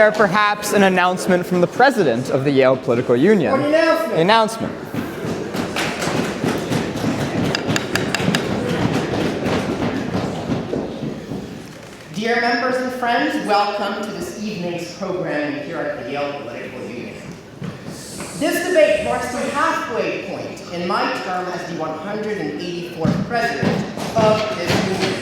there perhaps an announcement from the president of the Yale Political Union? The announcement. Dear members and friends, welcome to this evening's programming here at the Yale Political Union. This debate marks the halfway point in my term as the 184th president of this union.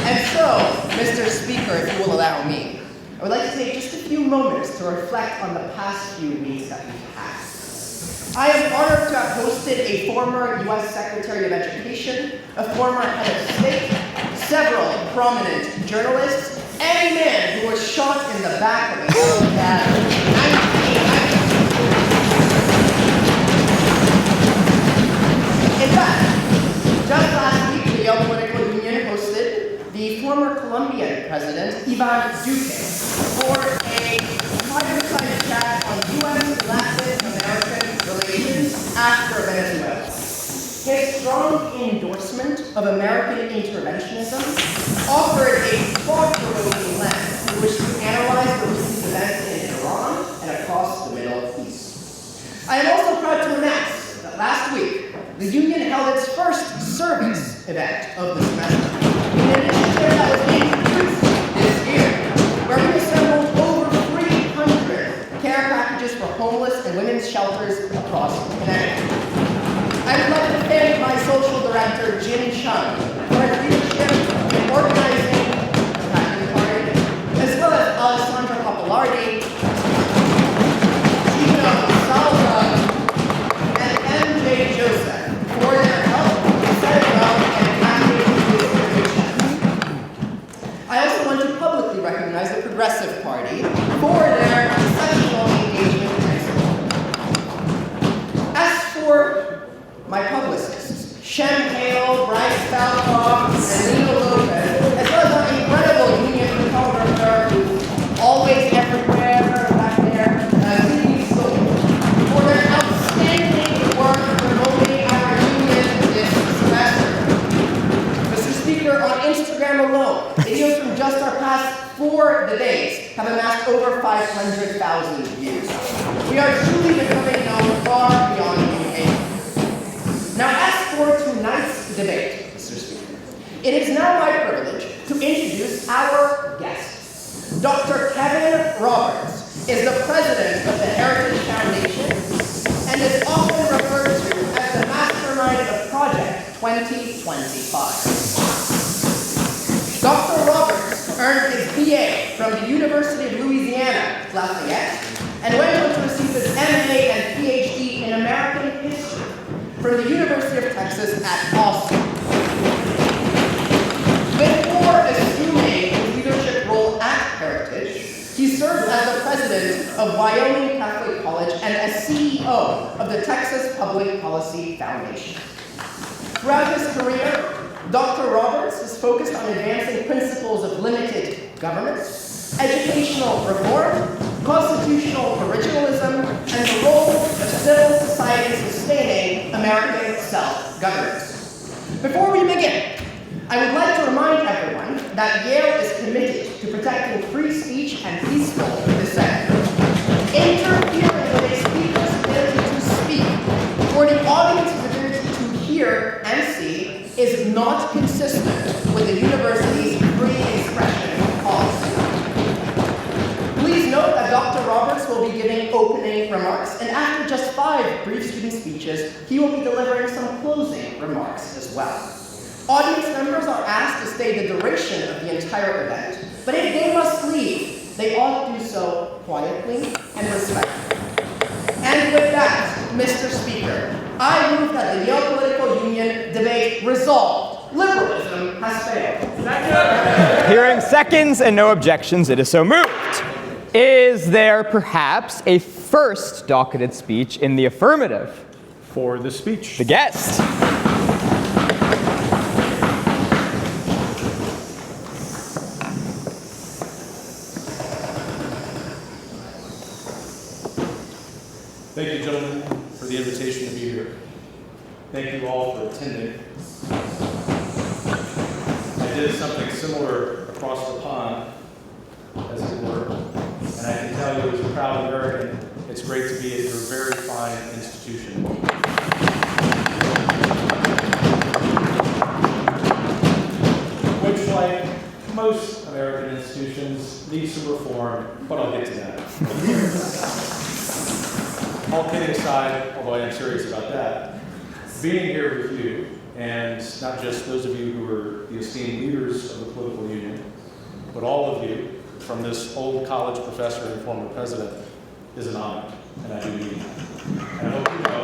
And so, Mr. Speaker, if you will allow me, I would like to take just a few moments to reflect on the past few weeks that we've had. I am honored to have hosted a former U.S. Secretary of Education, a former head of state, several prominent journalists, and a man who was shot in the back of a yellow cab. In fact, just last week, the Yale Political Union hosted the former Colombian president, Iván Duque, for a fireside chat on U.S. Latin American relations after Venezuela. His strong endorsement of American interventionism offered a thought-provoking lens in which to analyze the recent events in Iran and across the Middle East. I am also proud to announce that last week, the Union held its first service event of the semester, an initiative that was introduced this year, where we assembled over 300 care packages for homeless and women's shelters across Connecticut. I would like to thank my social director, Jin Chung, for his leadership in organizing the packing party, as well as Alessandra Papalardi, Gino Salva, and MJ Joseph for their help in setting up and packing this organization. I also want to publicly recognize the Progressive Party for their exceptional engagement and support. As for my publicists, Shem Hale, Bryce Falcoff, and Lino Lopez, as well as our incredible union photographer, who's always everywhere, back there, Cindy Soul, for their outstanding work promoting our union this semester. Mr. Speaker, on Instagram alone, videos from just our past 4 debates have amassed over 500,000 views. We are truly becoming known far beyond the UK. Now, as for tonight's debate, Mr. Speaker, it is now my privilege to introduce our guest. Dr. Kevin Roberts is the president of the Heritage Foundation and is often referred to as the mastermind of Project 2025. Dr. Roberts earned his BA from the University of Louisiana, Lafayette, and went on to receive his MA and PhD in American history from the University of Texas at Austin. Before assuming his leadership role at Heritage, he served as the president of Wyoming Catholic College and as CEO of the Texas Public Policy Foundation. Throughout his career, Dr. Roberts has focused on advancing principles of limited governance, educational reform, constitutional originalism, and the role of civil society in sustaining American self-governance. Before we begin, I would like to remind everyone that Yale is committed to protecting free speech and peaceful dissent. Interfering with a speaker's ability to speak or the audience's ability to hear and see is not consistent with the university's free expression policy. Please note that Dr. Roberts will be giving opening remarks, and after just 5 brief student speeches, he will be delivering some closing remarks as well. Audience members are asked to stay the duration of the entire event, but if they must leave, they ought to do so quietly and respectfully. And with that, Mr. Speaker, I move that the Yale Political Union debate resolved. Liberalism has failed. Hearing seconds and no objections, it is so moved. Is there perhaps a first docketed speech in the affirmative? For the speech. The guest. Thank you, gentlemen, for the invitation to be here. Thank you all for attending. I did something similar across the pond, as it were, and I can tell It's great to be at your very fine institution. Which, like most American institutions, needs some reform, but I'll get to that. All kidding aside, although I am serious about that, being here with you, and not just those of you who are the esteemed leaders of the political union, but all of you, from this old college professor and former president, is an honor, and I do mean that. And I hope you know,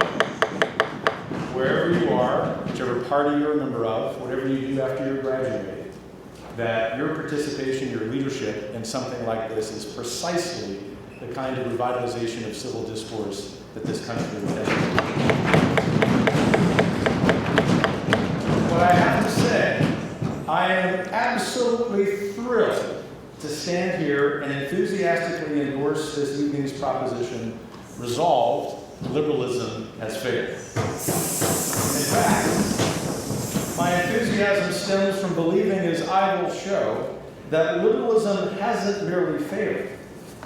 wherever you are, whichever party you're a member of, whatever you do after you're graduating, that your participation, your leadership in something like this is precisely the kind of revitalization of civil discourse that this country would have. But I have to say, I am absolutely thrilled to stand here and enthusiastically endorse this evening's proposition, resolved, liberalism has failed. In fact, my enthusiasm stems from believing, as I will show, that liberalism hasn't merely failed.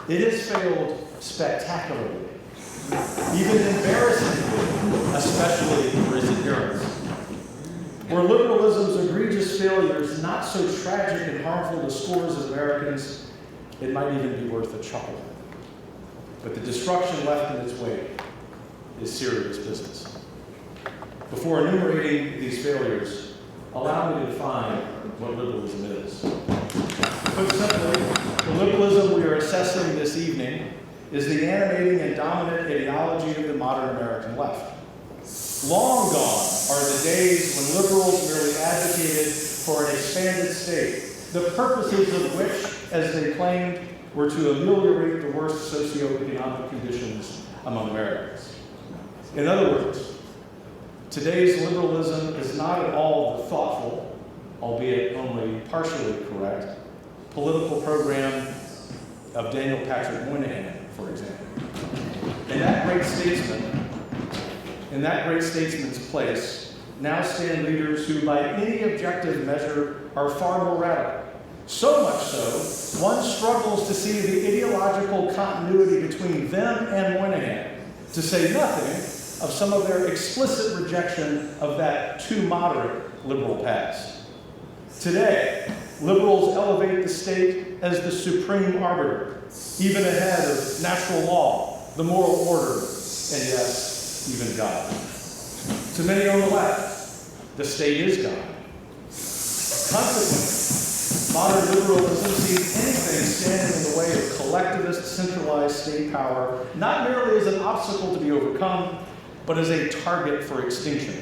It has failed spectacularly, even embarrassingly, especially for its adherents. Were liberalism's egregious failures not so tragic and harmful to scores of Americans, it might even be worth a chuckle. But the destruction left in its wake is serious business. Before enumerating these failures, allow me to define what liberalism is. Put simply, the liberalism we are assessing this evening is the animating and dominant ideology of the modern American left. Long gone are the days when liberals merely advocated for an expanded state, the purposes of which, as they claimed, were to ameliorate the worst socioeconomic conditions among Americans. In other words, today's liberalism is not at all the thoughtful, albeit only partially correct, political program of Daniel Patrick Moynihan, for example. In that great statesman's place, now stand leaders who, by any objective measure, are far more radical. So much so, one struggles to see the ideological continuity between them and Moynihan, to say nothing of some of their explicit rejection of that too moderate liberal past. Today, liberals elevate the state as the supreme arbiter, even ahead of natural law, the moral order, and yes, even God. To many on the left, the state is God. Consequently, modern liberalism sees anything standing in the way of collectivist, centralized state power, not merely as an obstacle to be overcome, but as a target for extinction.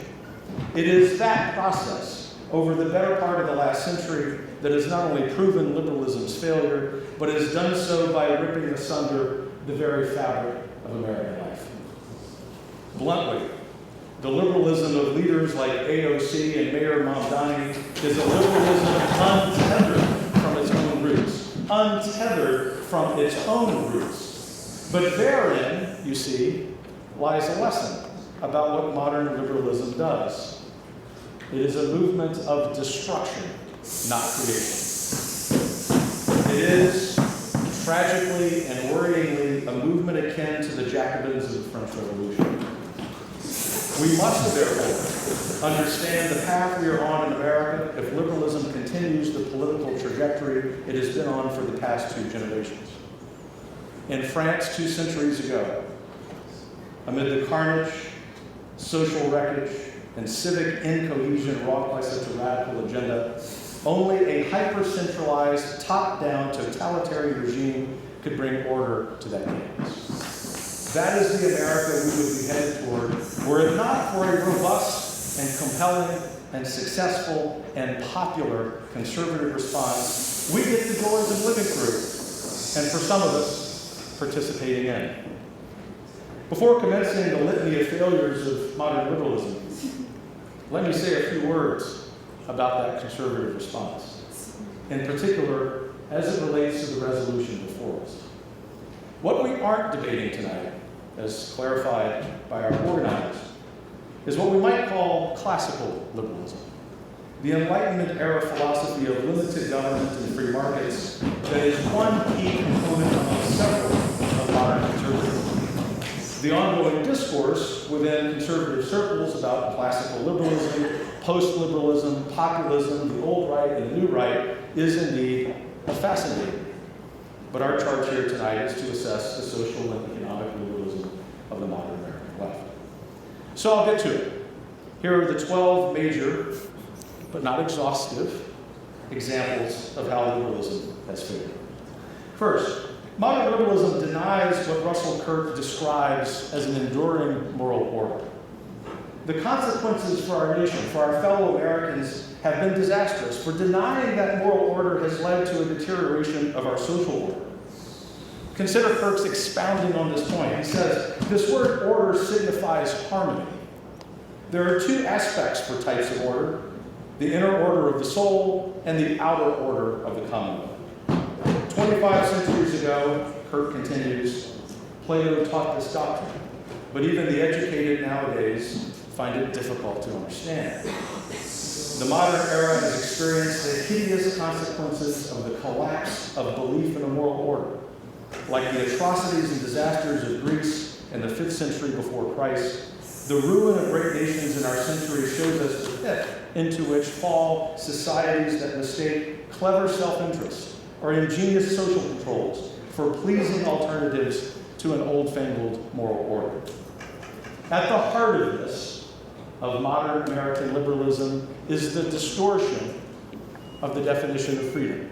It is that process, over the better part of the last century, that has not only proven liberalism's failure, but has done so by ripping asunder the very fabric of American life. Bluntly, the liberalism of leaders like AOC and Mayor Mamdani is a liberalism untethered from its own roots. Untethered from its own roots. But therein, you see, lies a lesson about what modern liberalism does. It is a movement of destruction, not creation. It is, tragically and worryingly, a movement akin to the Jacobins of the French Revolution. We must, therefore, understand the path we are on in America if liberalism continues the political trajectory it has been on for the past 2 generations. In France 2 centuries ago, amid the carnage, social wreckage, and civic incohesion wrought by such a radical agenda, only a hyper-centralized, top-down totalitarian regime could bring order to that chaos. That is the America we would be headed toward, were it not for a robust and compelling and successful and popular conservative response we get the joys of living through, and for some of us, participating in. Before commencing the litany of failures of modern liberalism, let me say a few words about that conservative response, in particular as it relates to the resolution before us. What we aren't debating tonight, as clarified by our organizers, is what we might call classical liberalism, the Enlightenment-era philosophy of limited government and free markets that is one key component among several of modern conservatism. The ongoing discourse within conservative circles about classical liberalism, post-liberalism, populism, the old right and the new right is indeed fascinating. But our charge here tonight is to assess the social and economic liberalism of the modern American left. So I'll get to it. Here are the 12 major, but not exhaustive, examples of how liberalism has failed. First, modern liberalism denies what Russell Kirk describes as an enduring moral order. The consequences for our nation, for our fellow Americans, have been disastrous. For denying that moral order has led to a deterioration of our social order. Consider Kirk's expounding on this point. He says, this word order signifies harmony. There are two aspects for types of order, the inner order of the soul and the outer order of the commonwealth. 25 centuries ago, Kirk continues, Plato taught this doctrine, but even the educated nowadays find it difficult to understand. The modern era has experienced the hideous consequences of the collapse of belief in a moral order, like the atrocities and disasters of Greece in the 5th century before Christ. The ruin of great nations in our century shows us the pit into which fall societies that mistake clever self-interest or ingenious social controls for pleasing alternatives to an old-fangled moral order. At the heart of this, of modern American liberalism, is the distortion of the definition of freedom,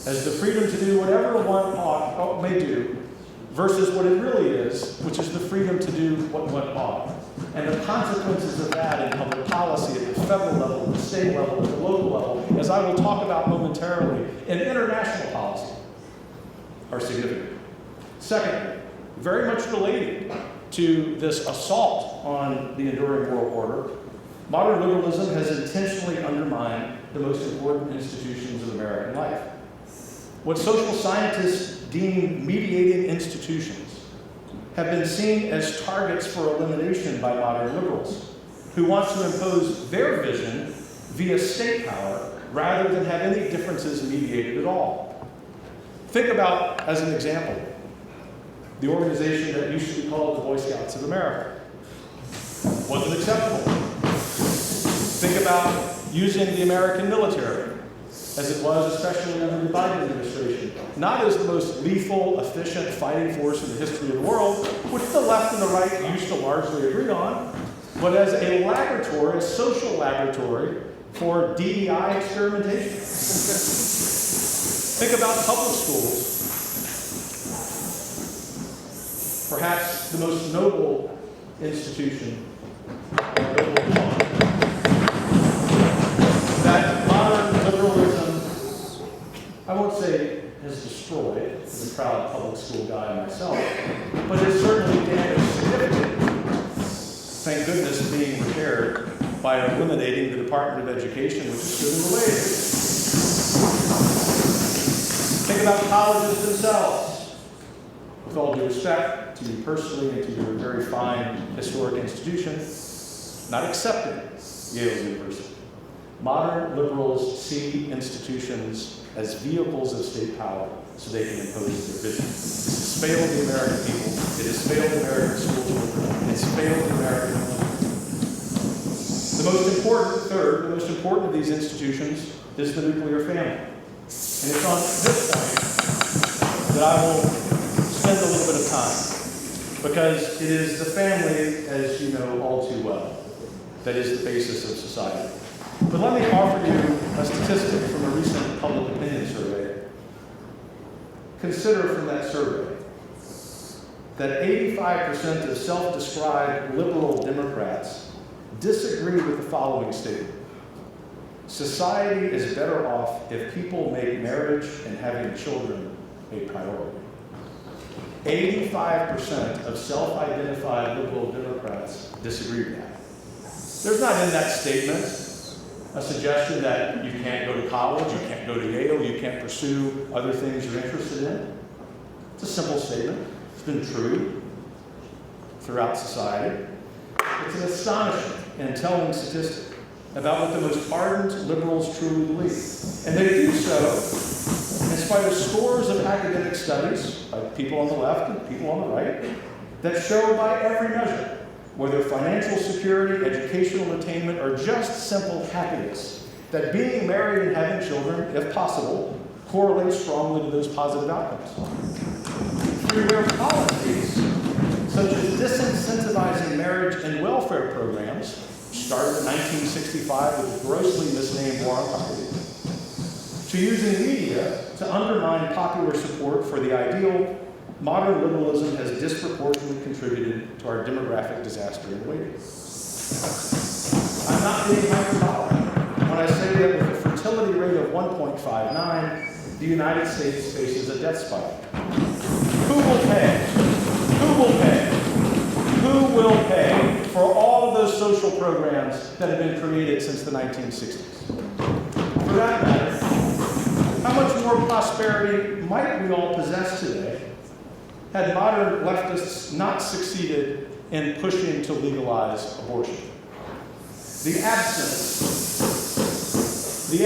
as the freedom to do whatever one may do versus what it really is, which is the freedom to do what one ought. And the consequences of that in public policy at the federal level, at the state level, at the local level, as I will talk about momentarily, in international policy, are significant. Secondly, very much related to this assault on the enduring moral order, modern liberalism has intentionally undermined the most important institutions of American life. What social scientists deem mediating institutions have been seen as targets for elimination by modern liberals, who want to impose their vision via state power rather than have any differences mediated at all. Think about, as an example, the organization that used to be called the Boy Scouts of America. Wasn't acceptable. Think about using the American military, as it was especially under the Biden administration, not as the most lethal, efficient fighting force in the history of the world, which the left and the right used to largely agree on, but as a laboratory, a social laboratory for DEI experimentation. Think about public schools. Perhaps the most noble institution, that modern liberalism, I won't say has destroyed, as a proud public school guy myself, but has certainly damaged significantly. Thank goodness being repaired by eliminating the Department of Education, which is good in the way it is. Think about colleges themselves. With all due respect to you personally and to your very fine historic institution, not accepting Yale University. Modern liberals see institutions as vehicles of state power so they can impose their vision. This has failed the American people. It has failed American school children. It's failed the American home. The most important of these institutions is the nuclear family. And it's on this point that I will spend a little bit of time, because it is the family, as you know all too well, that is the basis of society. But let me offer you a statistic from a recent public opinion survey. Consider from that survey that 85% of self-described liberal Democrats disagree with the following statement. Society is better off if people make marriage and having children a priority. 85% of self-identified liberal Democrats disagree with that. There's not in that statement a suggestion that you can't go to college, you can't go to Yale, you can't pursue other things you're interested in. It's a simple statement. It's been true throughout society. It's an astonishing and telling statistic about what the most ardent liberals truly believe. And they do so in spite of scores of academic studies by people on the left and people on the right that show by every measure, whether financial security, educational attainment, or just simple happiness, that being married and having children, if possible, correlates strongly to those positive outcomes. Through their policies, such as disincentivizing marriage and welfare programs, started in 1965 with the grossly misnamed War on Poverty, to using media to undermine popular support for the ideal, modern liberalism has disproportionately contributed to our demographic disaster in waiting. I'm not being hyperbolic when I say that with a fertility rate of 1.59, the United States faces a death spiral. Who will pay? Who will pay? Who will pay for all of those social programs that have been created since the 1960s? For that matter, how much more prosperity might we all possess today had modern leftists not succeeded in pushing to legalize abortion? The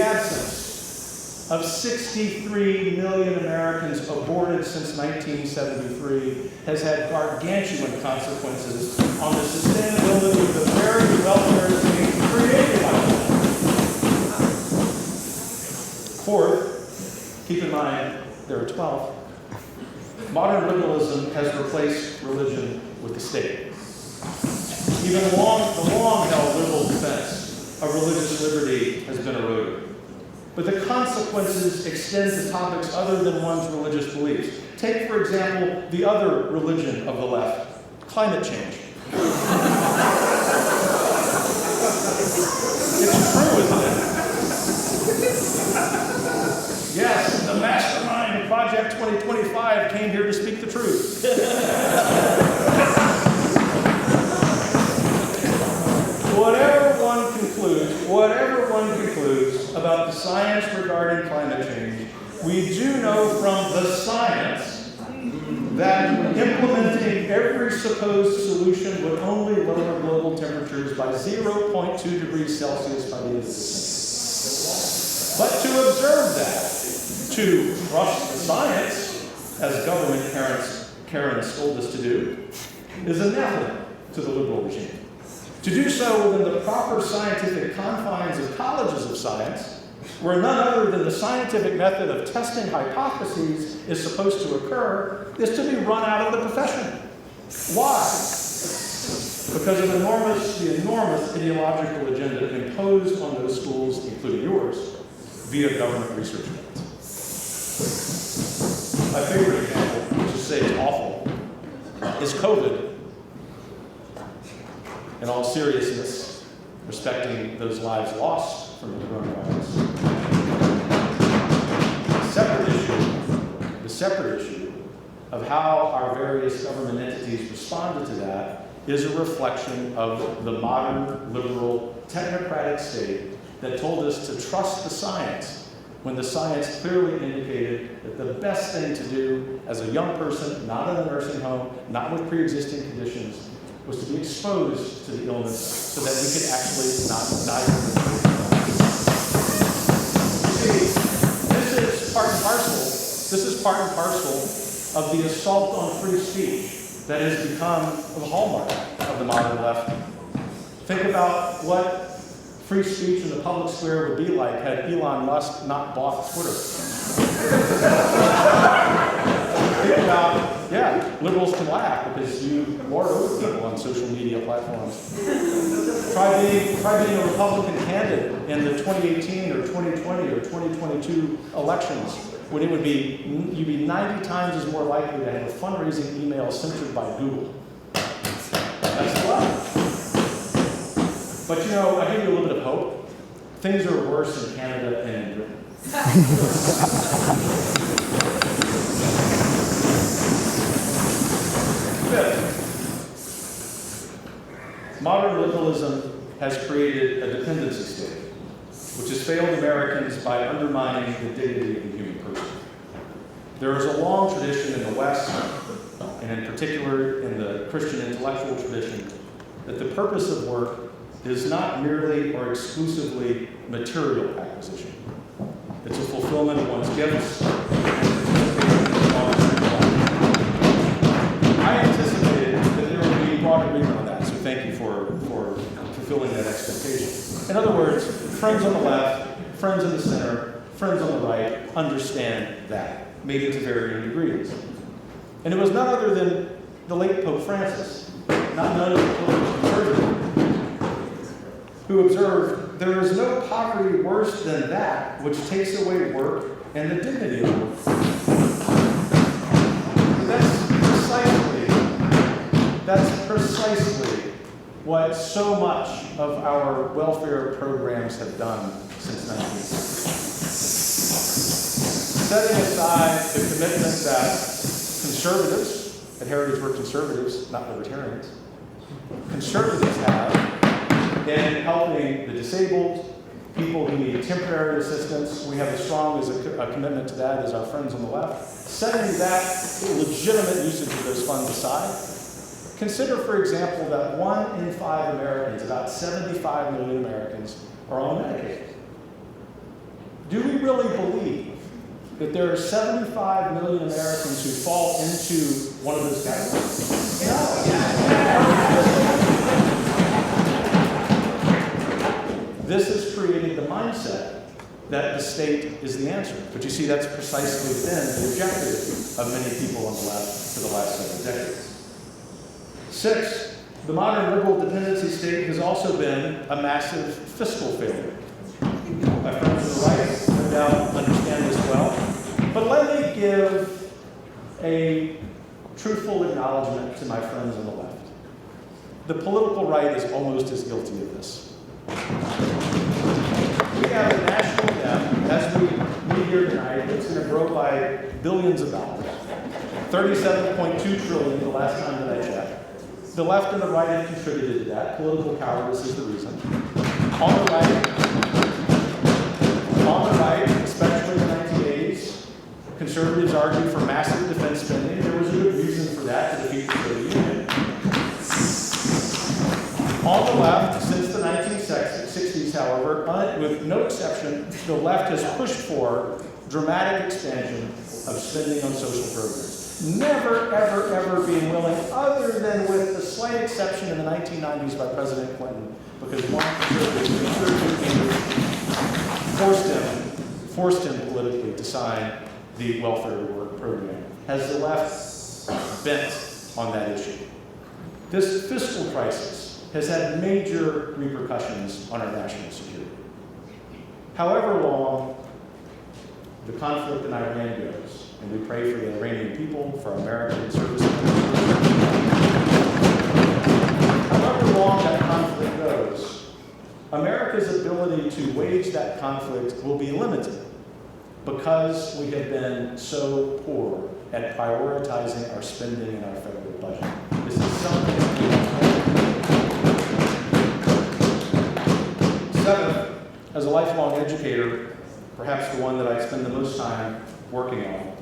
absence of 63 million Americans aborted since 1973 has had gargantuan consequences on the sustainability of the very welfare state created by them. Fourth, keep in mind there are 12. Modern liberalism has replaced religion with the state. Even the long-held liberal defense of religious liberty has been eroded. But the consequences extend to topics other than one's religious beliefs. Take, for example, the other religion of the left, climate change. It's true, isn't it? Yes, the mastermind of Project 2025 came here to speak the truth. Whatever one concludes about the science regarding climate change, we do know from the science that implementing every supposed solution would only lower global temperatures by 0.2 degrees Celsius by the end of this century. But to observe that, to trust the science, as government Karen told us to do, is anathema to the liberal regime. To do so within the proper scientific confines of colleges of science, where none other than the scientific method of testing hypotheses is supposed to occur, is to be run out of the profession. Why? Because of the enormous ideological agenda imposed on those schools, including yours, via government research grants. My favorite example, which to say is awful, is COVID. In all seriousness, respecting those lives lost from the coronavirus. The separate issue of how our various government entities responded to that is a reflection of the modern, liberal, technocratic state that told us to trust the science when the science clearly indicated that the best thing to do as a young person, not in a nursing home, not with pre-existing conditions, was to be exposed to the illness so that we could actually not die from it. You see, this is part and parcel of the assault on free speech that has become the hallmark of the modern left. Think about what free speech in the public square would be like had Elon Musk not bought Twitter. Think about, liberals can laugh because you lord over people on social media platforms. Try being a Republican candidate in the 2018 or 2020 or 2022 elections, when you'd be 90 times as more likely to have a fundraising email censored by Google. That's the left. But I give you a little bit of hope. Things are worse in Canada and in Britain. Fifth, modern liberalism has created a dependency state, which has failed Americans by undermining the dignity of the human person. There is a long tradition in the West, and in particular in the Christian intellectual tradition, that the purpose of work is not merely or exclusively material acquisition. It's a fulfillment of one's gifts and participation in one's life. I anticipated fulfilling that expectation. In other words, friends on the left, friends in the center, friends on the right understand that, maybe to varying degrees. And it was none other than the late Pope Francis, not known as a political conservative, who observed, "There is no poverty worse than that which takes away work and the dignity of work." That's precisely what so much of our welfare programs have done since 1960. Setting aside the commitment that conservatives, at Heritage we're conservatives, not libertarians, conservatives have in helping the disabled, people who need temporary assistance. We have as strong as a commitment to that as our friends on the left. Setting that legitimate usage of those funds aside, consider, for example, that 1 in 5 Americans, about 75 million Americans, are on Medicaid. Do we really believe that there are 75 million Americans who fall into one of those categories? No. This has created the mindset that the state is the answer. But you see, that's precisely been the objective of many people on the left for the last several decades. 6, the modern liberal dependency state has also been a massive fiscal failure. My friends on the right, no doubt, understand this well. But let me give a truthful acknowledgement to my friends on the left. The political right is almost as guilty of this. We have a national debt, as we meet here tonight, that's going to grow by billions of dollars. 37.2 trillion the last time that I checked. The left and the right have contributed to that. Political cowardice is the reason. On the right, especially in the 1980s, conservatives argued for massive defense spending. There was a good reason for that, to defeat the Soviet Union. On the left, since the 1960s, however, with no exception, the left has pushed for dramatic expansion of spending on social programs. Never, ever, ever being willing, other than with the slight exception in the 1990s by President Clinton, because one forced him politically to sign the welfare reward program. Has the left bent on that issue? This fiscal crisis has had major repercussions on our national security. However long the conflict in Iran goes, and we pray for the Iranian people, for our American service members. However long that conflict goes, America's ability to wage that conflict will be limited because we have been so poor at prioritizing our spending in our federal budget. This is something. 7th, as a lifelong educator, perhaps the one that I spend the most time working on,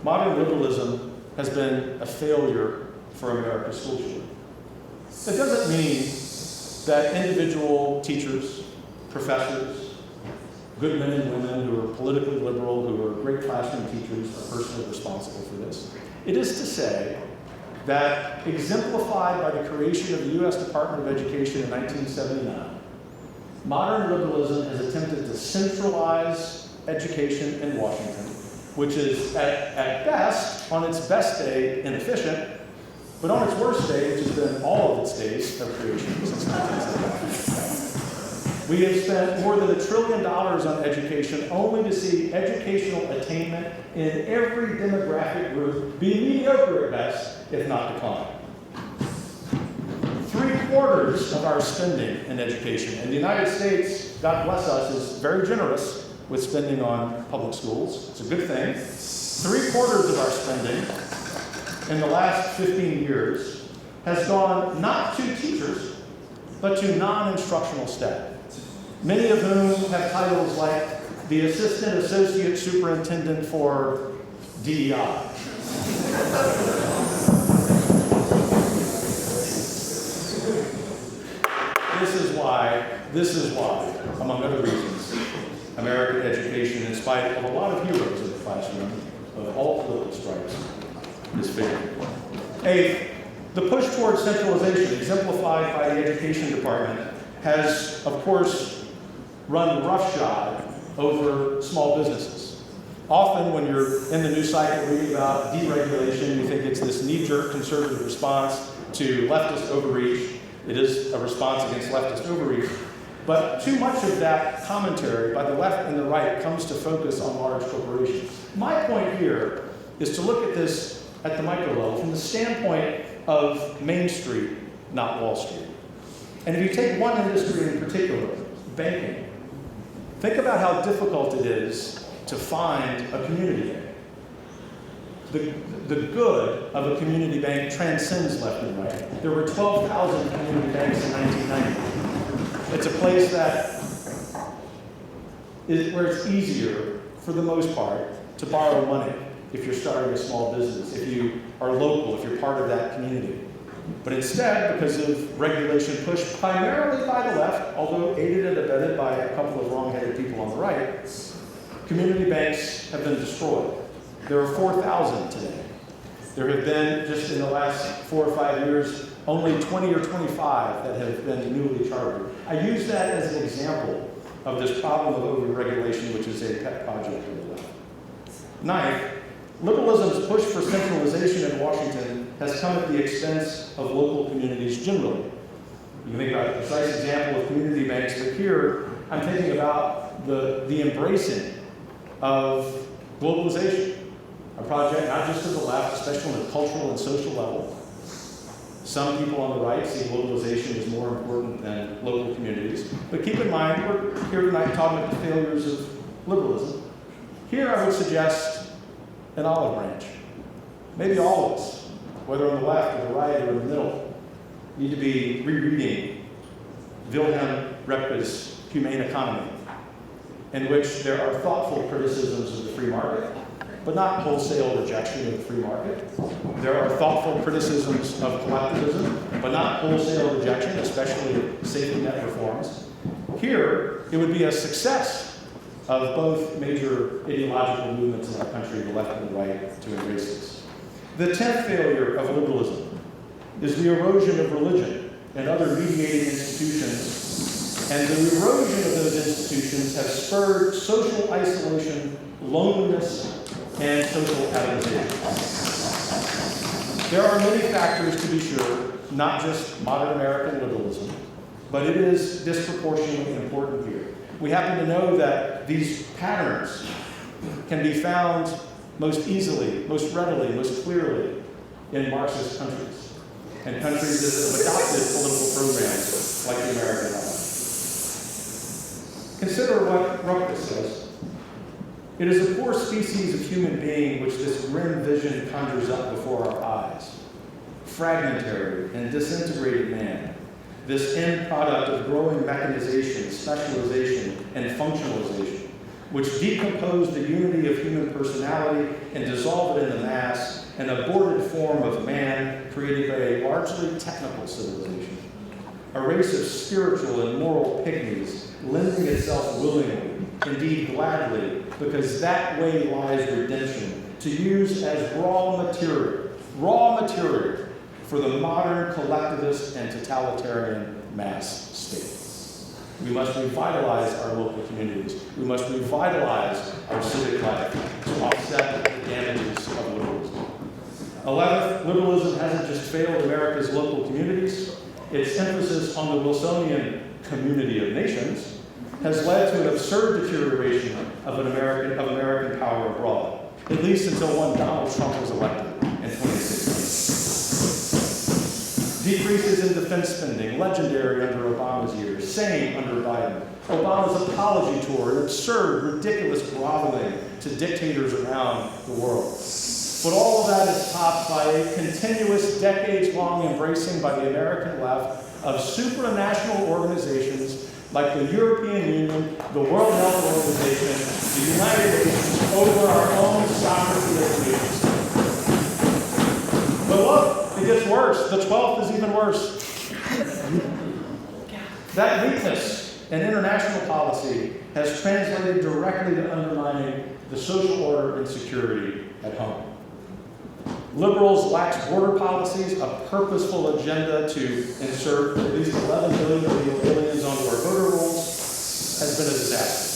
modern liberalism has been a failure for America's school children. It doesn't mean that individual teachers, professors, good men and women who are politically liberal, who are great classroom teachers, are personally responsible for this. It is to say that, exemplified by the creation of the U.S. Department of Education in 1979, modern liberalism has attempted to centralize education in Washington, which is at best, on its best day, inefficient, but on its worst day, which has been all of its days of creation since 1979. We have spent more than $1 trillion on education only to see educational attainment in every demographic group be mediocre at best, if not decline. 3/4 of our spending in education, and the United States, God bless us, is very generous with spending on public schools. It's a good thing. 3/4 of our spending in the last 15 years has gone not to teachers, but to non-instructional staff, many of whom have titles like the Assistant Associate Superintendent for DEI. This is why, among other reasons, American education, in spite of a lot of heroes in the classroom of all political stripes, is failing. 8th, the push towards centralization, exemplified by the education department, has, of course, run roughshod over small businesses. Often when you're in the news cycle reading about deregulation, you think it's this knee-jerk conservative response to leftist overreach. It is a response against leftist overreach. But too much of that commentary by the left and the right comes to focus on large corporations. My point here is to look at this at the micro level from the standpoint of Main Street, not Wall Street. And if you take one industry in particular, banking, think about how difficult it is to find a community bank. The good of a community bank transcends left and right. There were 12,000 community banks in 1990. It's a place where it's easier, for the most part, to borrow money if you're starting a small business, if you are local, if you're part of that community. But instead, because of regulation pushed primarily by the left, although aided and abetted by a couple of wrong-headed people on the right, community banks have been destroyed. There are 4,000 today. There have been, just in the last 4 or 5 years, only 20 or 25 that have been newly chartered. I use that as an example of this problem of over-regulation, which is a pet project of the left. Ninth, liberalism's push for centralization in Washington has come at the expense of local communities generally. You can think about a precise example of community banks, but here I'm thinking about the embracing of globalization, a project not just to the left, especially on a cultural and social level. Some people on the right see globalization as more important than local communities. But keep in mind, we're here tonight talking about the failures of liberalism. Here I would suggest an olive branch. Maybe all of us, whether on the left or the right or in the middle, need to be rereading Wilhelm Röpke's Humane Economy, in which there are thoughtful criticisms of the free market, but not wholesale rejection of the free market. There are thoughtful criticisms of collectivism, but not wholesale rejection, especially of safety net reforms. Here, it would be a success of both major ideological movements in our country, the left and the right, to embrace this. The 10th failure of liberalism is the erosion of religion and other mediating institutions, and the erosion of those institutions have spurred social isolation, loneliness, and social atomization. There are many factors, to be sure, not just modern American liberalism, but it is disproportionately important here. We happen to know that these patterns can be found most easily, most readily, most clearly in Marxist countries, and countries that have adopted political programs like the American one. Consider what Röpke says. It is a poor species of human being which this grim vision conjures up before our eyes. Fragmentary and disintegrated man, this end product of growing mechanization, specialization, and functionalization, which decompose the unity of human personality and dissolve it in the mass, an aborted form of man created by a largely technical civilization. A race of spiritual and moral pygmies, lending itself willingly, indeed gladly, because that way lies redemption, to use as raw material for the modern collectivist and totalitarian mass state. We must revitalize our local communities. We must revitalize our civic life to offset the damages of liberalism. 11th, liberalism hasn't just failed America's local communities. Its emphasis on the Wilsonian community of nations has led to an absurd deterioration of American power abroad, at least until one Donald Trump was elected in 2016. Decreases in defense spending, legendary under Obama's years, same under Biden. Obama's apology tour, an absurd, ridiculous groveling to dictators around the world. But all of that is topped by a continuous, decades-long embracing by the American left of supranational organizations like the European Union, the World Health Organization, the United Nations, over our own sovereignty as nations. But look, it gets worse. The 12th is even worse. That weakness in international policy has translated directly to undermining the social order and security at home. Liberals lax border policies, a purposeful agenda to insert at least 11 million illegal aliens onto our voter rolls has been a disaster.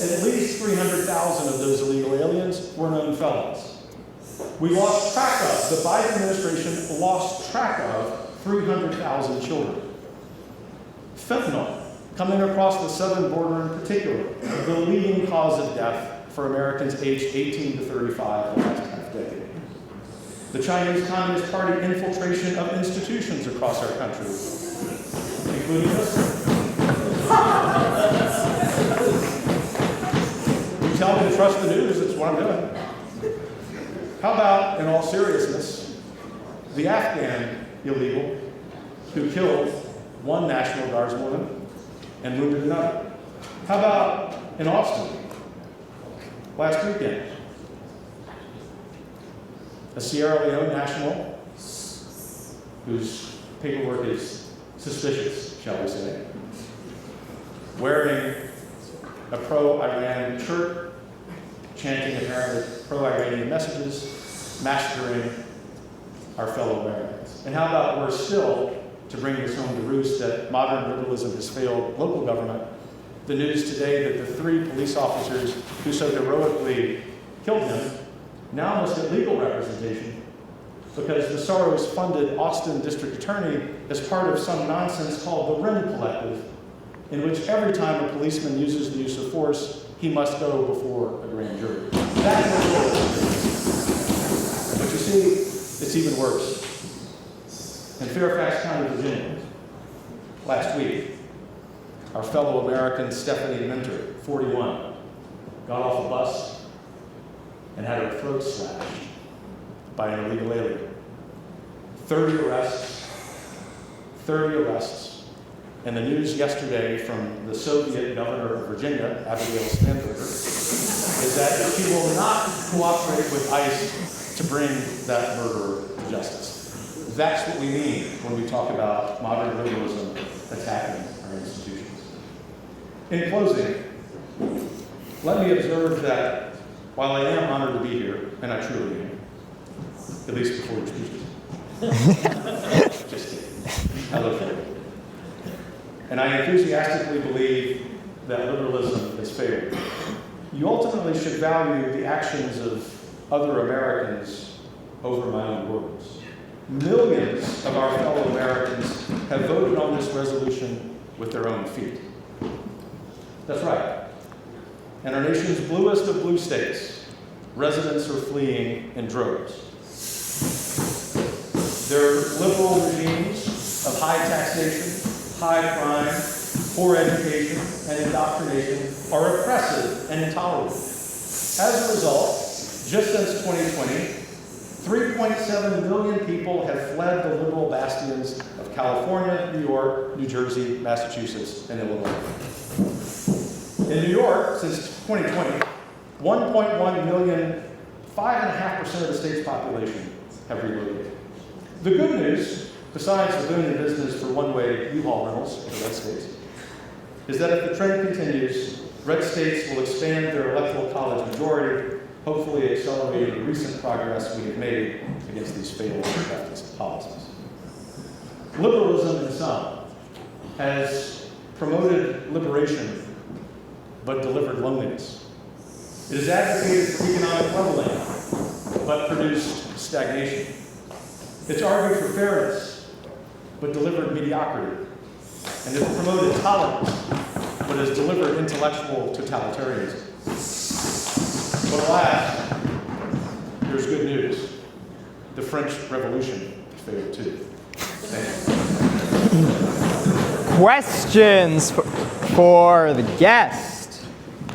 At least 300,000 of those illegal aliens were known felons. We lost track of, the Biden administration lost track of 300,000 children. Fentanyl, coming across the southern border in particular, the leading cause of death for Americans aged 18 to 35 in the last half-decade. The Chinese Communist Party infiltration of institutions across our country, including this. You tell me to trust the news, it's what I'm doing. How about, in all seriousness, the Afghan illegal who killed one National Guardswoman and wounded another? How about in Austin last weekend? A Sierra Leone national whose paperwork is suspicious, shall we say, wearing a pro-Iran shirt, chanting apparently pro-Iranian messages, massacring our fellow Americans. And how about worse still, to bring this home to roost, that modern liberalism has failed local government? The news today that the 3 police officers who so heroically killed him now must get legal representation because the Soros-funded Austin district attorney is part of some nonsense called the RIM Collective, in which every time a policeman uses the use of force, he must go before a grand jury. That's what it is. But you see, it's even worse. In Fairfax County, Virginia, last week, our fellow American Stephanie Minter, 41, got off a bus and had her throat slashed by an illegal alien. 30 arrests, and the news yesterday from the Soviet governor of Virginia, Abigail Spanberger, is that she will not cooperate with ICE to bring that murderer to justice. That's what we mean when we talk about modern liberalism attacking our institutions. In closing, let me observe that while I am honored to be here, and I truly am, at least before your speeches. Just kidding. I love you. And I enthusiastically believe that liberalism has failed. You ultimately should value the actions of other Americans over my own words. Millions of our fellow Americans have voted on this resolution with their own feet. That's right. In our nation's bluest of blue states, residents are fleeing in droves. Their liberal regimes of high taxation, high crime, poor education, and indoctrination are oppressive and intolerable. As a result, just since 2020, 3.7 million people have fled the liberal bastions of California, New York, New Jersey, Massachusetts, and Illinois. In New York, since 2020, 1.1 million, 5.5% of the state's population have relocated. The good news, besides the boon in business for one-way U-Haul rentals in the red states, is that if the trend continues, red states will expand their electoral college majority, hopefully accelerating the recent progress we have made against these failed leftist policies. Liberalism, in sum, has promoted liberation but delivered loneliness. It has advocated for economic leveling, but produced stagnation. It's argued for fairness, but delivered mediocrity. And it's promoted tolerance, but has delivered intellectual totalitarianism. But alas, there's good news. The French Revolution failed too. Thank you. Questions for the guest?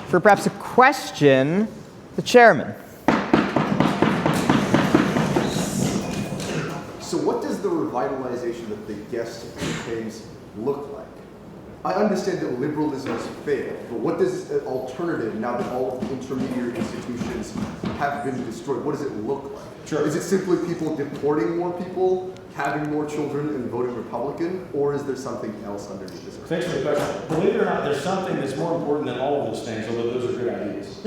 For perhaps a question, the chairman. So what does the revitalization that the guest claims look like? I understand that liberalism has failed, but what does an alternative, now that all of the intermediary institutions have been destroyed, what does it look like? Sure. Is it simply people deporting more people, having more children, and voting Republican, or is there something else underneath this? Thanks for the question. Believe it or not, there's something that's more important than all of those things, although those are good ideas.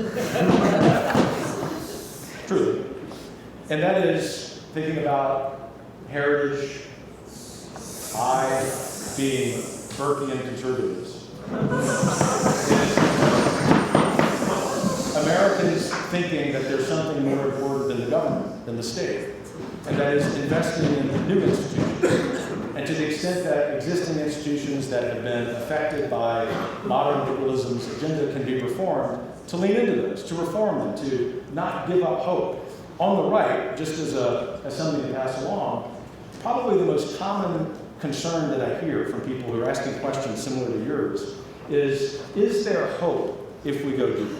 Truly. And that is thinking about heritage, I being Burkean conservatives. Americans thinking that there's something more important than the government, than the state, and that is investing in new institutions. And to the extent that existing institutions that have been affected by modern liberalism's agenda can be reformed, to lean into those, to reform them, to not give up hope. On the right, just as something to pass along, probably the most common concern that I hear from people who are asking questions similar to yours is there hope if we go deeper?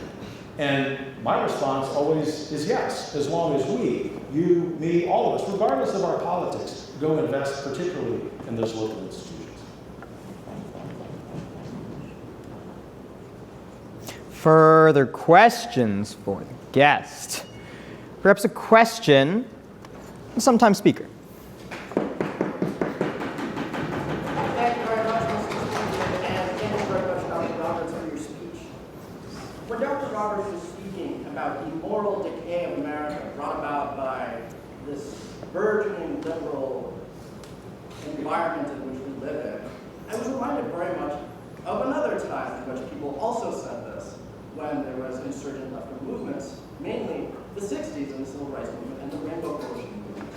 And my response always is yes, as long as we, you, me, all of us, regardless of our politics, go invest particularly in those local institutions. Further questions for the guest? Perhaps a question, sometime speaker. Thank you very much, Mr. Speaker, and thank you very much, Dr. Roberts, for your speech. When Dr. Roberts was speaking about the moral decay of America brought about by this burgeoning liberal environment in which we live in, I was reminded very much of another time in which people also said this, when there was insurgent leftward movements, mainly the 60s and the Civil Rights Movement and the Rainbow Coalition movement.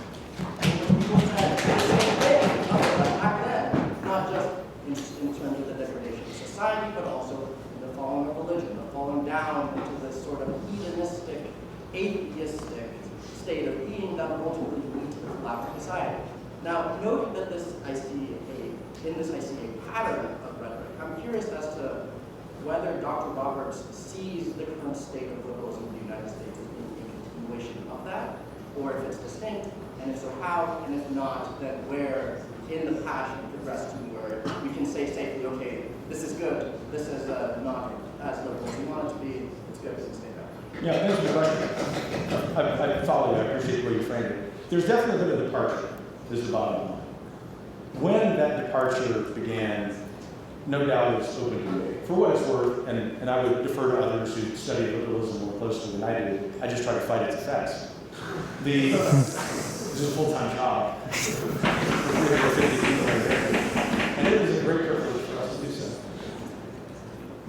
And when people said the same thing back then, not just in terms of the degradation of society, but also in the falling of religion, the falling down into this sort of hedonistic, atheistic state of being that would ultimately lead to the collapse of society. Now, note that I see a pattern of rhetoric. I'm curious as to whether Dr. Roberts sees the current state of liberalism in the United States as being a continuation of that, or if it's distinct, and if so, how, and if not, then where in the path we progress to where we can say safely, okay, this is good, this is not as liberal as we want it to be, it's good, we can stay there. Yeah, thanks for the question. I follow you. I appreciate the way you framed it. There's definitely been a departure, is the bottom line. When that departure began, no doubt it's open debate. For what it's worth, and I would defer to others who study liberalism more closely than I do, I just try to fight its effects. This is a full-time job. 350 people every day. And it is a great privilege for us to do so.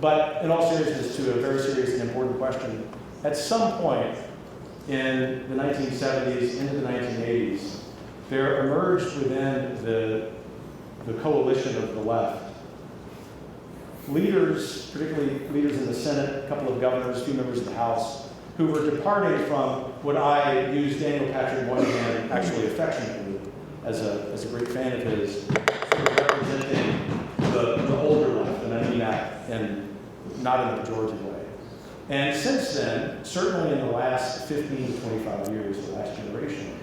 But in all seriousness, to a very serious and important question, at some point in the 1970s into the 1980s, there emerged within the coalition of the left leaders, particularly leaders in the Senate, a couple of governors, a few members of the House, who were departing from what I use Daniel Patrick Moynihan actually affectionately as a great fan of his, sort of representing the older left, and I mean that not in a pejorative way. And since then, certainly in the last 15 to 25 years, the last generation,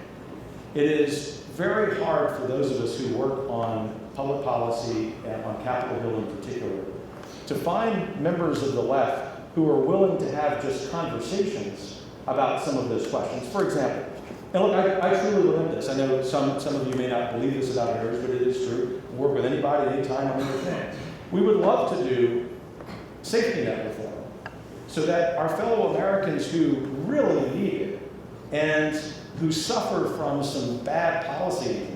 it is very hard for those of us who work on public policy and on Capitol Hill in particular to find members of the left who are willing to have just conversations about some of those questions. For example, and look, I truly believe this. I know some of you may not believe this about heritage, but it is true. Work with anybody, anytime, on anything. We would love to do safety net reform so that our fellow Americans who really need it and who suffer from some bad policy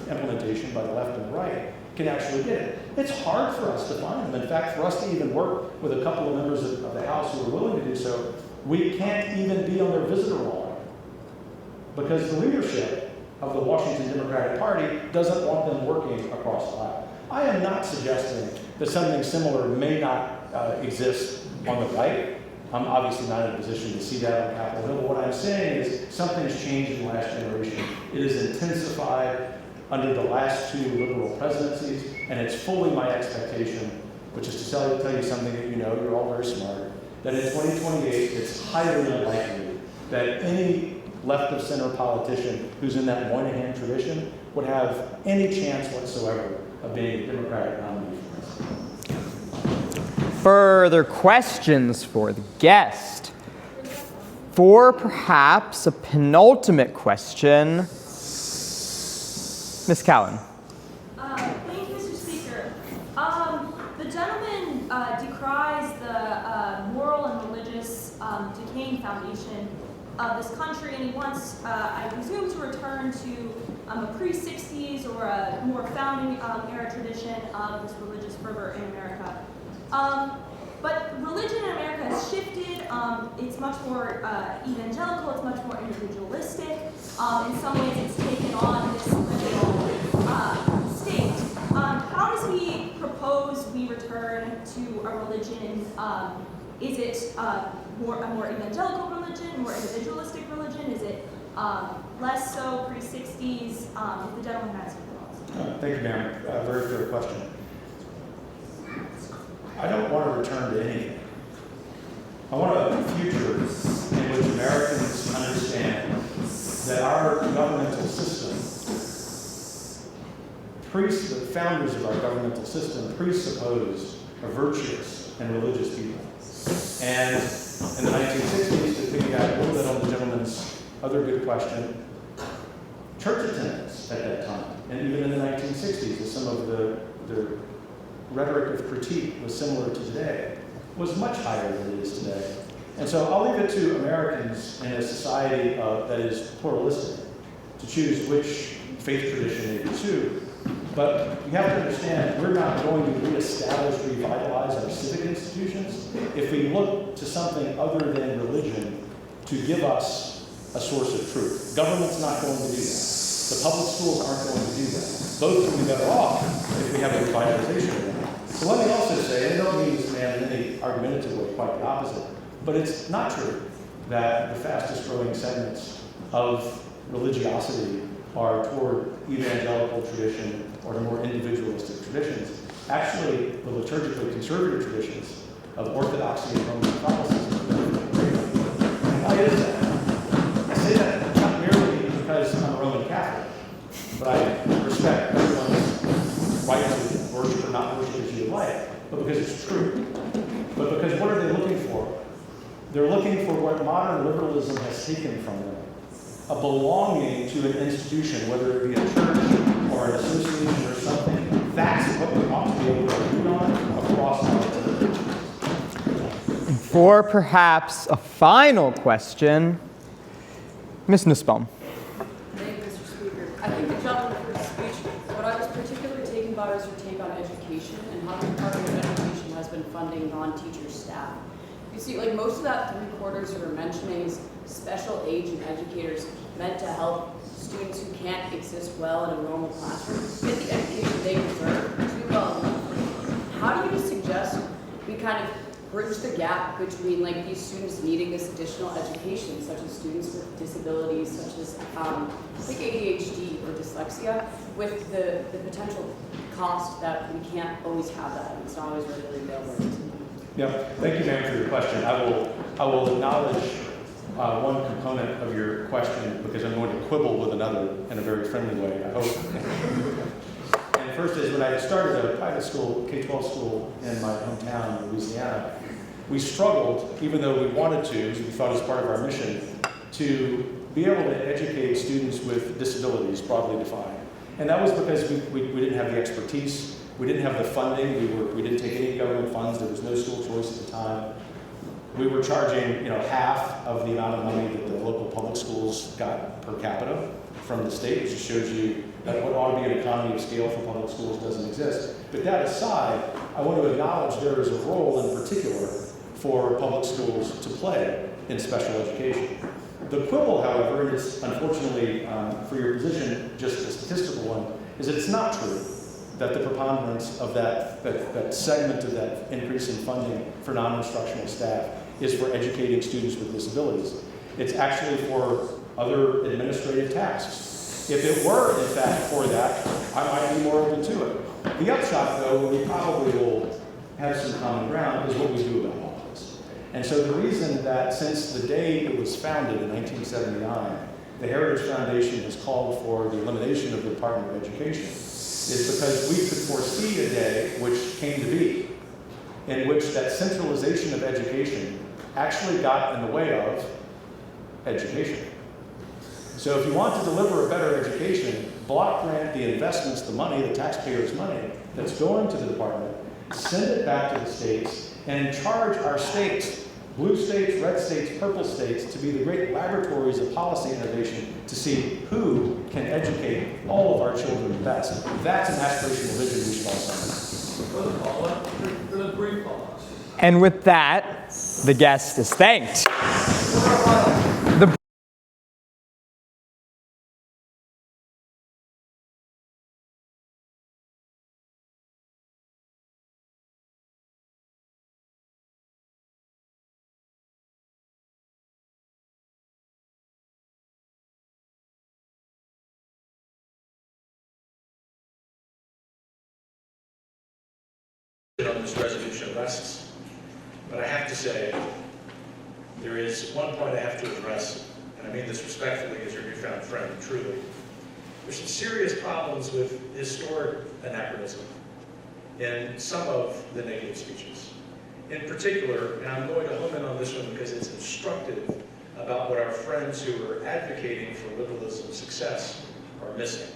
implementation by the left and the right can actually get it. It's hard for us to find them. In fact, for us to even work with a couple of members of the House who are willing to do so, we can't even be on their visitor wall because the leadership of the Washington Democratic Party doesn't want them working across the aisle. I am not suggesting that something similar may not exist on the right. I'm obviously not in a position to see that on Capitol Hill. But what I'm saying is something's changed in the last generation. It is intensified under the last two liberal presidencies, and it's fully my expectation, which is to tell you something that you know, you're all very smart, that in 2028, it's highly unlikely that any left of center politician who's in that Moynihan tradition would have any chance whatsoever of being a Democratic nominee for president. Further questions for the guest? For perhaps a penultimate question, Ms. Cowan. Thank you, Mr. Speaker. The gentleman decries the moral and religious decaying foundation this country, and he wants, I presume, to return to a pre-60s or a more founding era tradition of this religious fervor in America. But religion in America has shifted. It's much more evangelical. It's much more individualistic. In some ways, it's taken on this liberal state. How does he propose we return to a religion? Is it a more evangelical religion, more individualistic religion? Is it less so pre-60s? If the gentleman has your thoughts. Thank you, ma'am. Very fair question. I don't want to return to anything. I want a future in which Americans understand that our governmental system, the founders of our governmental system presupposed a virtuous and religious people. And in the 1960s, to piggyback a little bit on the gentleman's other good question, church attendance at that time, and even in the 1960s, as some of the rhetoric of critique was similar to today, was much higher than it is today. And so I'll leave it to Americans in a society that is pluralistic to choose which faith tradition they pursue. But you have to understand, we're not going to reestablish, revitalize our civic institutions if we look to something other than religion to give us a source of truth. Government's not going to do that. The public schools aren't going to do that. Both will be better off if we have a revitalization of them. So let me also say, and I don't mean this man in any argumentative way, quite the opposite, but it's not true that the fastest growing segments of religiosity are toward evangelical tradition or the more individualistic traditions. Actually, the liturgically conservative traditions of Orthodoxy and Roman Catholicism are very great. And why is that? I say that not merely because I'm a Roman Catholic, but I respect everyone's right to worship or not worship as you like, but because it's true. But because what are they looking for? They're looking for what modern liberalism has taken from them. A belonging to an institution, whether it be a church or an association or something. That's what we ought to be able to agree on across our religion. For perhaps a final question, Ms. Nussbaum. Thank you, Mr. Speaker. I think the gentleman for his speech, what I was particularly taken by was your take on education and how the Department of Education has been funding non-teacher staff. You see, like most of that 3/4 you were mentioning is special age and educators meant to help students who can't exist well in a normal classroom get the education they deserve to do well in life. How do you suggest we kind of bridge the gap between like these students needing this additional education, such as students with disabilities, such as like ADHD or dyslexia, with the potential cost that we can't always have that and it's not always readily available? Yeah, thank you, ma'am, for your question. I will acknowledge one component of your question because I'm going to quibble with another in a very friendly way, I hope. And first is when I started a private school, K-12 school in my hometown in Louisiana, we struggled, even though we wanted to, we thought it was part of our mission, to be able to educate students with disabilities, broadly defined. And that was because we didn't have the expertise. We didn't have the funding. We didn't take any government funds. There was no school choice at the time. We were charging, half of the amount of money that the local public schools got per capita from the state, which just shows you that what ought to be an economy of scale for public schools doesn't exist. But that aside, I want to acknowledge there is a role in particular for public schools to play in special education. The quibble, however, and it's unfortunately for your position just a statistical one, is that it's not true that the preponderance of that segment of that increase in funding for non-instructional staff is for educating students with disabilities. It's actually for other administrative tasks. If it were, in fact, for that, I might be more open to it. The upshot, though, we probably will have some common ground, is what we do about all this. And so the reason that since the day it was founded in 1979, the Heritage Foundation has called for the elimination of the Department of Education is because we could foresee a day, which came to be, in which that centralization of education actually got in the way of education. So if you want to deliver a better education, block grant the investments, the money, the taxpayers' money that's going to the department, send it back to the states, and charge our states blue states, red states, purple states, to be the great laboratories of policy innovation to see who can educate all of our children best. That's an aspirational vision we should all celebrate. And with that, the guest is thanked. On this resolution rests, but I have to say there is one point I have to address, and I mean this respectfully as your newfound friend, truly. There's some serious problems with historic anachronism in some of the negative speeches. In particular, and I'm going to home in on this one because it's instructive about what our friends who are advocating for liberalism's success are missing.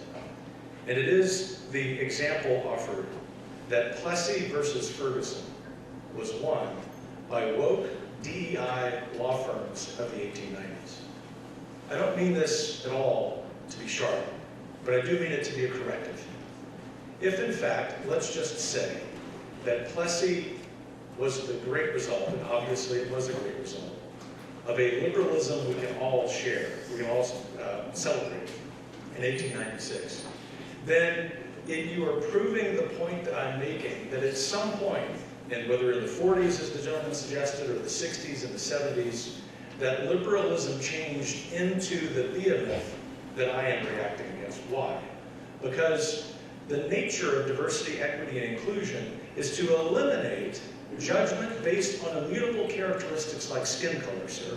And it is the example offered that Plessy versus Ferguson was won by woke DEI law firms of the 1890s. I don't mean this at all to be sharp, but I do mean it to be a corrective. If in fact, let's just say that Plessy was the great result, and obviously it was a great result, of a liberalism we can all share, we can all celebrate in 1896, then you are proving the point that I'm making, that at some point, and whether in the 40s, as the gentleman suggested, or the 60s and the 70s, that liberalism changed into the behemoth that I am reacting against. Why? Because the nature of diversity, equity, and inclusion is to eliminate judgment based on immutable characteristics like skin color, sir.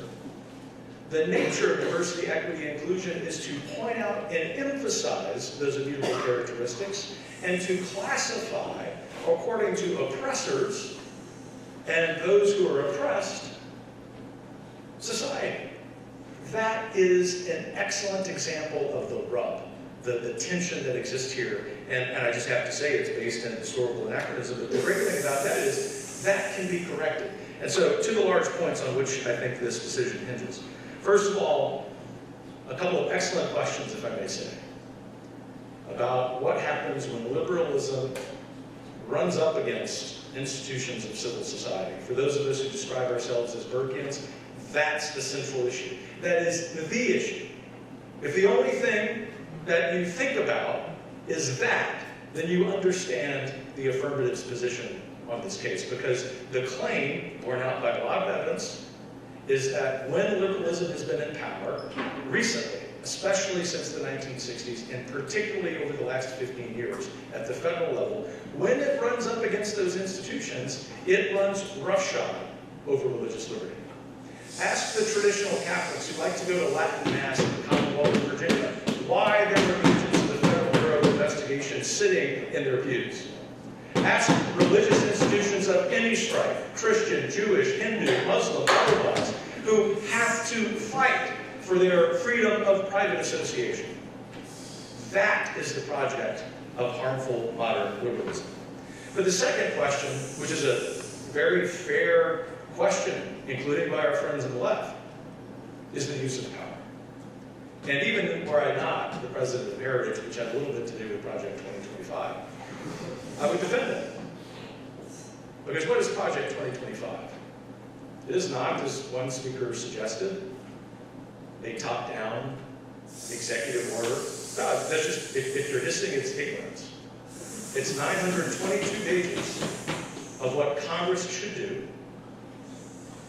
The nature of diversity, equity, and inclusion is to point out and emphasize those immutable characteristics and to classify according to oppressors and those who are oppressed society. That is an excellent example of the rub, the tension that exists here. And I just have to say it's based in historical anachronism, but the great thing about that is that can be corrected. And so, to the large points on which I think this decision hinges. First of all, a couple of excellent questions, if I may say, about what happens when liberalism runs up against institutions of civil society. For those of us who describe ourselves as Burkeans, that's the central issue. That is the issue. If the only thing that you think about is that, then you understand the affirmative's position on this case, because the claim, borne out by a lot of evidence, is that when liberalism has been in power recently, especially since the 1960s, and particularly over the last 15 years at the federal level, when it runs up against those institutions, it runs roughshod over religious liberty. Ask the traditional Catholics who like to go to Latin Mass in the Commonwealth of Virginia why there were agents of the Federal Bureau of Investigation sitting in their pews. Ask religious institutions of any stripe, Christian, Jewish, Hindu, Muslim, otherwise, who have to fight for their freedom of private association. That is the project of harmful modern liberalism. But the second question, which is a very fair question, including by our friends on the left, is the use of power. And even were I not the president of Heritage, which had a little bit to do with Project 2025, I would defend it. Because what is Project 2025? It is not, as one speaker suggested, a top-down executive order. No, that's just, if you're hissing, it's ignorance. It's 922 pages of what Congress should do,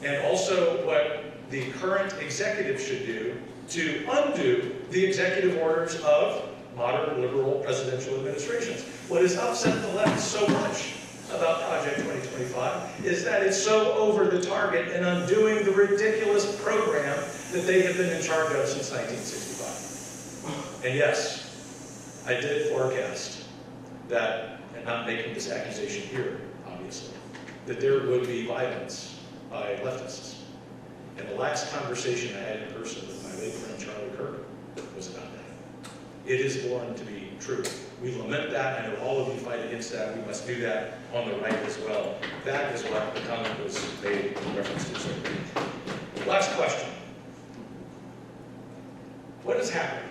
and also what the current executive should do to undo the executive orders of modern liberal presidential administrations. What has upset the left so much about Project 2025 is that it's so over the target in undoing the ridiculous program that they have been in charge of since 1965. And yes, I did forecast that, and not making this accusation here, obviously, that there would be violence by leftists. And the last conversation I had in person with my late friend Charlie Kirk was about that. It is born to be true. We lament that. I know all of you fight against that. We must do that on the right as well. That is what the comment was made in reference to. what has happened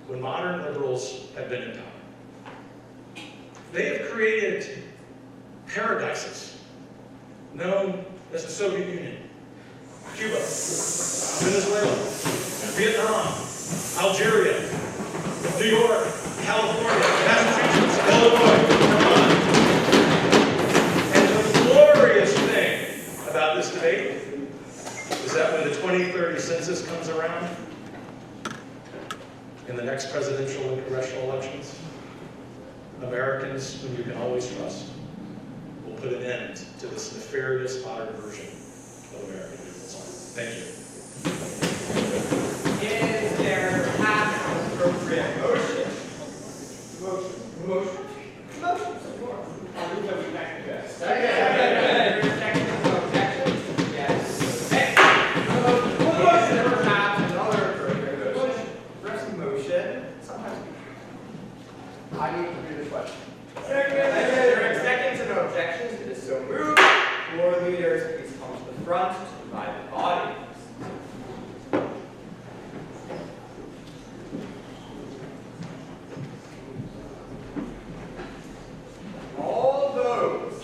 when modern liberals have been in power? They have created paradises known as the Soviet Union, Cuba, Venezuela, Vietnam, Algeria, New York, California, Massachusetts, Illinois, Vermont. And the glorious thing about this debate is that when the 2030 census comes around, in the next presidential and congressional elections, Americans, whom you can always trust, will put an end to this nefarious modern version of American liberalism. Thank you. Is there perhaps an appropriate motion? Motion. I move that we back to this. Second. No objections? Yes. Is there perhaps another appropriate motion? First motion. Sometimes I need to do the question. Second. Seconds and no objections. It is so moved. Floor leaders, please come to the front to provide the audience. All those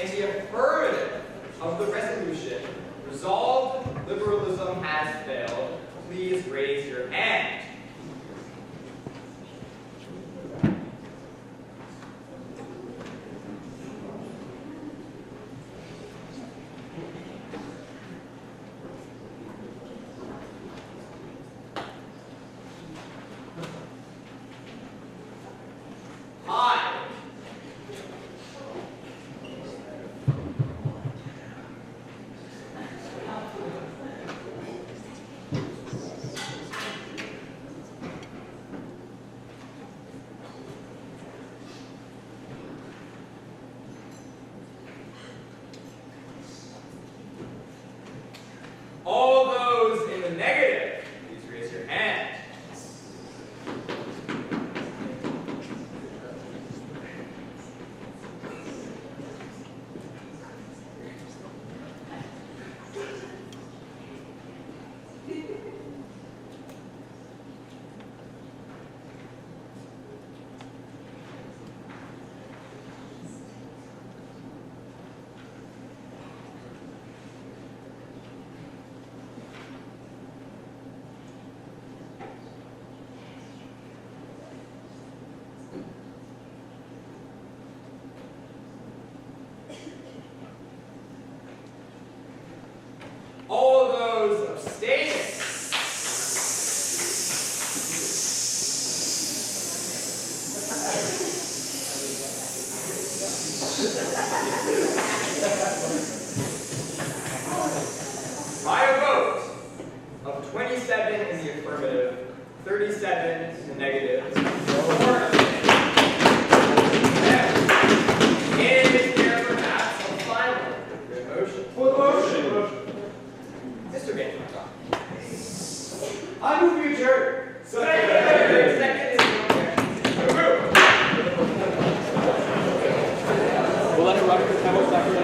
in the affirmative of the resolution, resolved liberalism has failed, please raise your hand. All those in the negative, please raise your hand. All those abstaining. By a vote of 27 in the affirmative, 37 in the negative, 4 abstaining. Is there perhaps a final motion? Mr. Van. I move you adjourn. Second is no objection. We'll let it run for 10 more seconds.